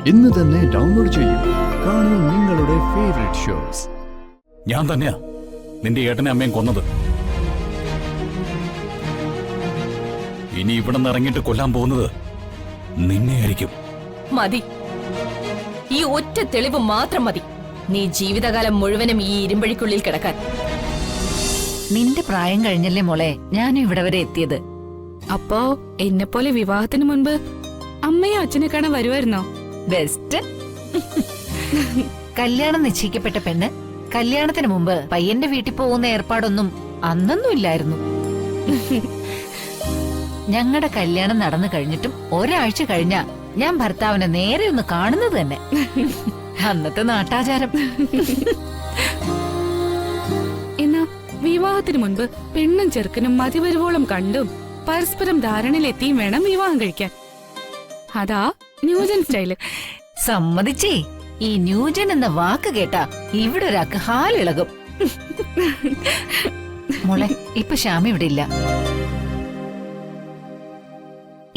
ഇന്ന് തന്നെ ഡൗൺലോഡ് ചെയ്യൂ. കാണൂ നിങ്ങളുടെ ഫേവറേറ്റ് ഷോസ്. ഞാൻ തന്നെയാ നിന്റെ ഏട്ടനെ അമ്മയും കൊന്നത്. ഇനി ഇവിടെ നിന്ന് ഇറങ്ങിയിട്ട് കൊല്ലാൻ പോകുന്നത് നിന്നെയായിരിക്കും. മതി, ഈ ഒറ്റ തെളിവ് മാത്രം മതി നീ ജീവിതകാലം മുഴുവനും ഈ ഇരുമ്പഴിക്കുള്ളിൽ കിടക്കാൻ. നിന്റെ പ്രായം കഴിഞ്ഞല്ലേ മോളെ ഞാനും ഇവിടെ വരെ എത്തിയത്. അപ്പോ എന്നെ പോലെ വിവാഹത്തിന് മുൻപ് അമ്മയും അച്ഛനെ കാണാൻ വരുമായിരുന്നോ? ബെസ്റ്റ്. കല്യാണം നിശ്ചയിക്കപ്പെട്ട പെണ്ണ് കല്യാണത്തിന് മുമ്പ് പയ്യന്റെ വീട്ടിൽ പോകുന്ന ഏർപ്പാടൊന്നും അന്നൊന്നും ഇല്ലായിരുന്നു. ഞങ്ങളുടെ കല്യാണം നടന്നു കഴിഞ്ഞിട്ടും ഒരാഴ്ച കഴിഞ്ഞ ഞാൻ ഭർത്താവിനെ നേരെ ഒന്ന് കാണുന്നത് തന്നെ. അന്നത്തെ നാട്ടാചാരം. എന്നാ വിവാഹത്തിന് മുൻപ് പെണ്ണും ചെറുക്കനും മതിവരുവോളം കണ്ടും പരസ്പരം ധാരണയിലെത്തിയും വേണം വിവാഹം കഴിക്കാൻ. അതാ ന്യൂജൻ സ്റ്റൈല്. സമ്മതിച്ചേ. ഈ ന്യൂജൻ എന്ന വാക്ക് കേട്ടാ ഇവിടെ ഒരാൾക്ക് ഹാലിളകും. മോളെ ഇപ്പൊ ശ്യാമ ഇവിടെ ഇല്ല.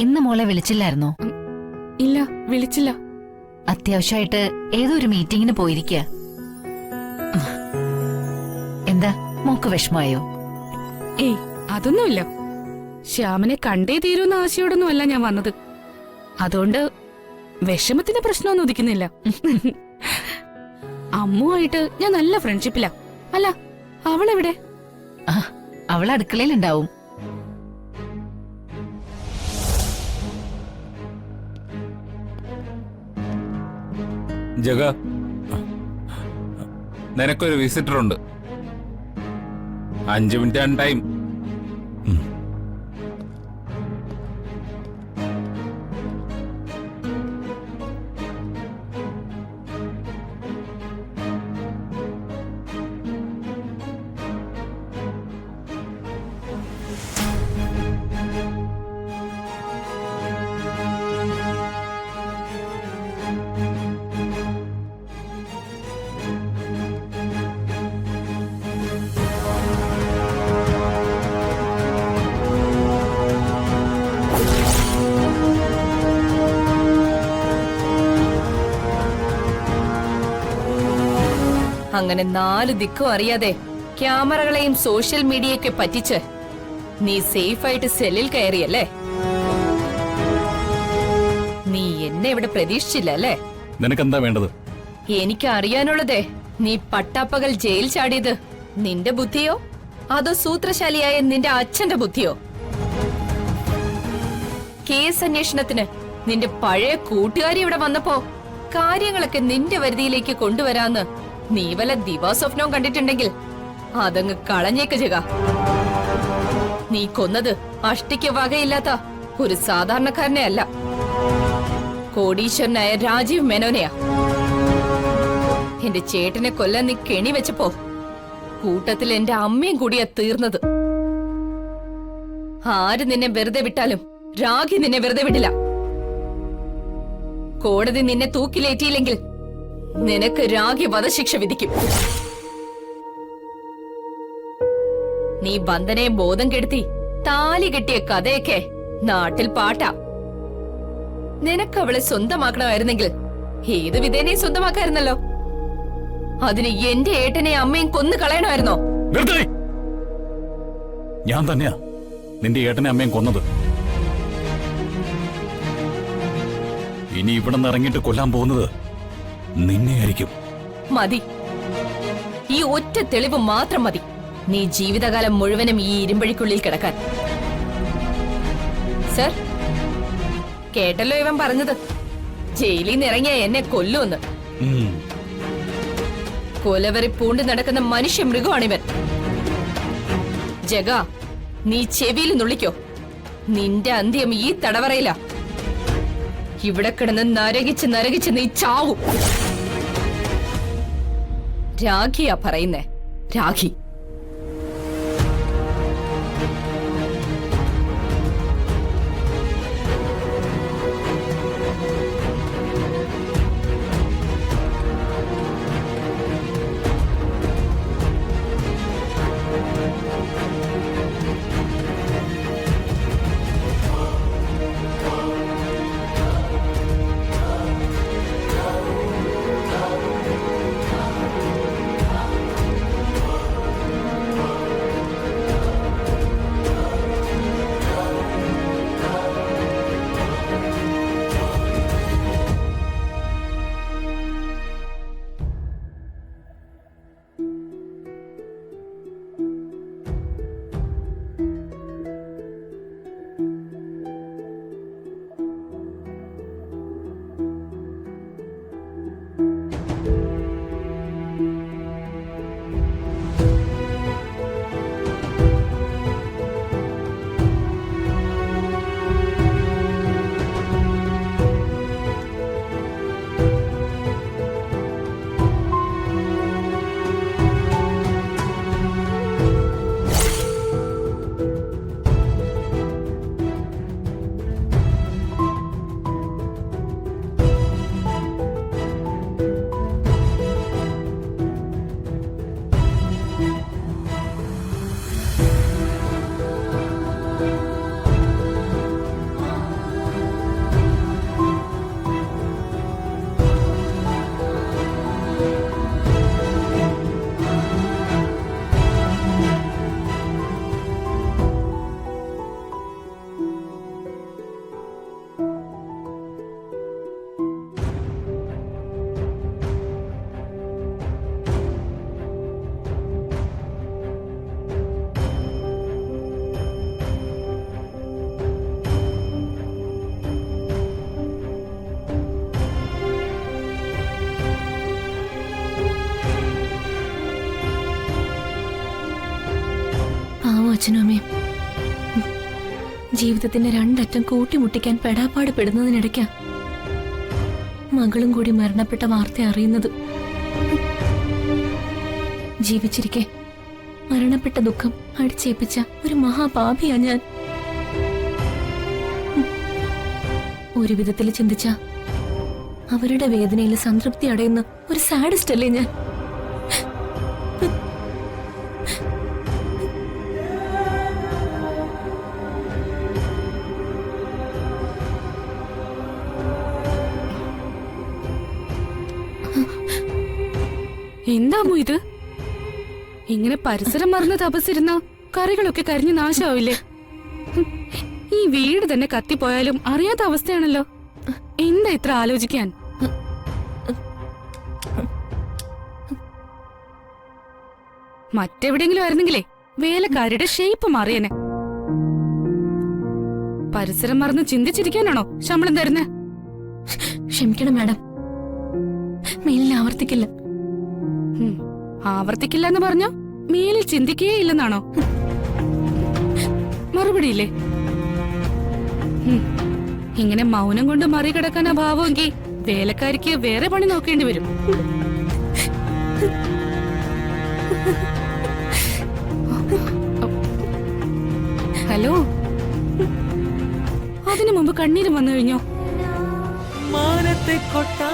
ഇന്ന് മോളെ വിളിച്ചില്ലായിരുന്നോ? ഇല്ല, വിളിച്ചില്ല. അത്യാവശ്യമായിട്ട് ഏതോ ഒരു മീറ്റിംഗിന് പോയിരിക്കുക. എന്താ മോക്ക് വിഷമായോ? ഏയ് അതൊന്നുമില്ല. ശ്യാമനെ കണ്ടേ തീരുന്ന ആശയോടൊന്നുമല്ല ഞാൻ വന്നത്. അതുകൊണ്ട് വിഷമത്തിന്റെ പ്രശ്നമൊന്നും ഉദിക്കുന്നില്ല. അമ്മുവായിട്ട് ഞാൻ നല്ല ഫ്രണ്ട്ഷിപ്പിലാ. അല്ല, അവളെവിടെ? അവൾ അടുക്കളയിലുണ്ടാവും. ജഗ, നിനക്കൊരു വിസിറ്റർ ഉണ്ട്. 5 മിനിറ്റ് ആണ് ടൈം. അങ്ങനെ 4 ദിക്കും അറിയാതെ ക്യാമറകളെയും സോഷ്യൽ മീഡിയയൊക്കെ പറ്റിച്ച് നീ സേഫായിട്ട് സെല്ലിൽ കയറിയല്ലേ? നീ എന്നെ ഇവിടെ പ്രതീക്ഷിച്ചില്ല അല്ലേ? നിനക്കെന്താ വേണ്ടത്? എനിക്ക് അറിയാനുള്ളതേ, നീ പട്ടാപ്പകൽ ജയിൽ ചാടിയത് നിന്റെ ബുദ്ധിയോ അതോ സൂത്രശാലിയായ നിന്റെ അച്ഛന്റെ ബുദ്ധിയോ? കേസ് അന്വേഷണത്തിന് നിന്റെ പഴയ കൂട്ടുകാരി ഇവിടെ വന്നപ്പോ കാര്യങ്ങളൊക്കെ നിന്റെ വരുതിയിലേക്ക് കൊണ്ടുവരാന്ന് നീ വല്ല ദിവാസ്വപ്നവും കണ്ടിട്ടുണ്ടെങ്കിൽ അതങ്ങ് കളഞ്ഞേക്ക് ജഗ. നീ കൊന്നത് അഷ്ടിക്ക് വകയില്ലാത്ത ഒരു സാധാരണക്കാരനെ അല്ല, കോടീശ്വരനായ രാജീവ് മേനോനെയാ. എന്റെ ചേട്ടനെ കൊല്ലാൻ നീ കെണി വെച്ചപ്പോ കൂട്ടത്തിൽ എന്റെ അമ്മയും കൂടിയാ തീർന്നത്. ആര് നിന്നെ വെറുതെ വിട്ടാലും രാഖി നിന്നെ വെറുതെ വിടില്ല. കോടതി നിന്നെ തൂക്കിലേറ്റിയില്ലെങ്കിൽ നിനക്ക് രാഖി വധശിക്ഷ വിധിക്കും. നീ ബന്ധനെ ബോധം കെടുത്തി താലി കെട്ടിയ കഥയൊക്കെ നാട്ടിൽ പാട്ടാ. നിനക്ക് അവളെ സ്വന്തമാക്കണമായിരുന്നെങ്കിൽ ഏത് വിധേനയും സ്വന്തമാക്കായിരുന്നല്ലോ. അതിന് എന്റെ ഏട്ടനെ അമ്മയും കൊന്നു കളയണമായിരുന്നോ? ഞാൻ തന്നെയാ നിന്റെ ഏട്ടനെ അമ്മയും കൊന്നത്. ഇനി ഇവിടെ നിന്ന് ഇറങ്ങിയിട്ട് കൊല്ലാൻ പോകുന്നത് നിന്നെയായിരിക്കും. മതി, ഈ ഒറ്റ തെളിവ് മാത്രം മതി നീ ജീവിതകാലം മുഴുവനും ഈ ഇരുമ്പഴിക്കുള്ളിൽ കിടക്കാൻ. സർ, കേട്ടല്ലോ ഇവൻ പറഞ്ഞത്? ജയിലിൽ നിന്ന് ഇറങ്ങിയ എന്നെ കൊല്ലുമെന്ന്. കൊലവറി പൂണ്ട് നടക്കുന്ന മനുഷ്യ മൃഗമാണിവൻ. ജഗ, നീ ചെവിയിൽ നുള്ളിക്കോ. നിന്റെ അന്ത്യം ഈ തടവറയിലാ. ഇവിടെ കിടന്ന് നരകിച്ച് നരകിച്ച് നീ ചാവും. രാഖിയാ പറയുന്നേ, രാഖി. അച്ഛനും അമ്മയും ജീവിതത്തിന്റെ രണ്ടറ്റം കൂട്ടിമുട്ടിക്കാൻ പെടാപ്പാട് പെടുന്നതിനിടയ്ക്കാ മകളും കൂടി മരണപ്പെട്ട വാർത്ത അറിയുന്നത്. ജീവിച്ചിരിക്കെ മരണപ്പെട്ട ദുഃഖം അടിച്ചേൽപ്പിച്ച ഒരു മഹാപാപിയാ ഞാൻ. ഒരു വിധത്തിൽ ചിന്തിച്ച അവരുടെ വേദനയിൽ സംതൃപ്തി അടയുന്ന ഒരു സാഡിസ്റ്റ് അല്ലേ ഞാൻ. എന്താമോ ഇത്? ഇങ്ങനെ പരിസരം മറന്ന് തപസിരുന്ന കറികളൊക്കെ കരിഞ്ഞു നാശാവില്ലേ? ഈ വീട് തന്നെ കത്തിപ്പോയാലും അറിയാത്ത അവസ്ഥയാണല്ലോ. എന്താ ഇത്ര ആലോചിക്കാൻ? മറ്റെവിടെയെങ്കിലും ആയിരുന്നെങ്കിലേ വേലക്കാരിയുടെ ഷേപ്പ് മാറിയനെ. പരിസരം മറന്ന് ചിന്തിച്ചിരിക്കാനാണോ ശമ്പളം തരുന്നേ? ക്ഷമിക്കണം മാഡം, മേലിൽ ആവർത്തിക്കില്ല. ആവർത്തിക്കില്ല എന്ന് പറഞ്ഞോ മേലിൽ ചിന്തിക്കേ ഇല്ലെന്നാണോ? മറുപടിയില്ലേ? ഇങ്ങനെ മൗനം കൊണ്ട് മറികടക്കാൻ അഭാവമെങ്കിൽ വേലക്കാരിക്ക് വേറെ പണി നോക്കേണ്ടി വരും. ഹലോ, അതിനു മുമ്പ് കണ്ണീര് വന്നു കഴിഞ്ഞോ? മാനത്തെ കൊട്ടാ